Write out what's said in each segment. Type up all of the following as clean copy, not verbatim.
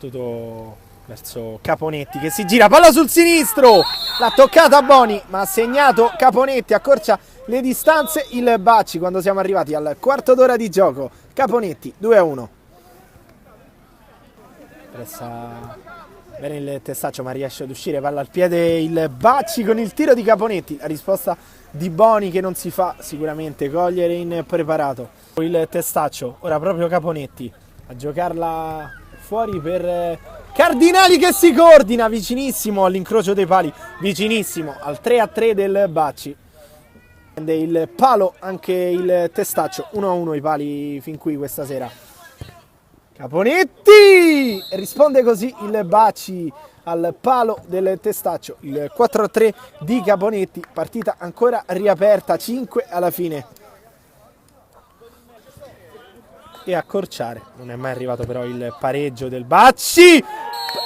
battuto verso Caponetti che si gira, palla sul sinistro, l'ha toccata Boni ma ha segnato Caponetti, accorcia le distanze il Bacci quando siamo arrivati al quarto d'ora di gioco. Caponetti 2-1. Pressa bene il Testaccio ma riesce ad uscire, palla al piede il Bacci con il tiro di Caponetti, la risposta di Boni che non si fa sicuramente cogliere in preparato. Il Testaccio, ora proprio Caponetti a giocarla fuori per Cardinali che si coordina vicinissimo all'incrocio dei pali, vicinissimo al 3-3 del Bacci. Prende il palo anche il Testaccio, 1-1 i pali fin qui questa sera. Caponetti risponde così il Bacci al palo del Testaccio, il 4-3 di Caponetti, partita ancora riaperta, 5 alla fine. E accorciare, non è mai arrivato però il pareggio del Bacci,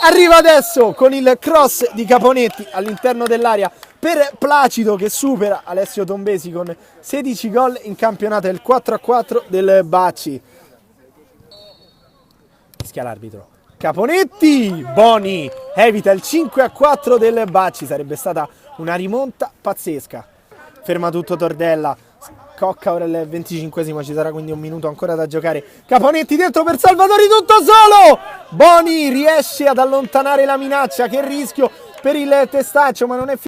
arriva adesso con il cross di Caponetti all'interno dell'area per Placido che supera Alessio Tombesi con 16 gol in campionato, il 4-4 del Bacci. Fischia l'arbitro. Caponetti, Boni evita il 5-4 del Bacci, sarebbe stata una rimonta pazzesca. Ferma tutto Tordella, Cocca ora il 25esimo, ci sarà quindi un minuto ancora da giocare. Caponetti dentro per Salvatori, tutto solo! Boni riesce ad allontanare la minaccia, che rischio per il Testaccio ma non è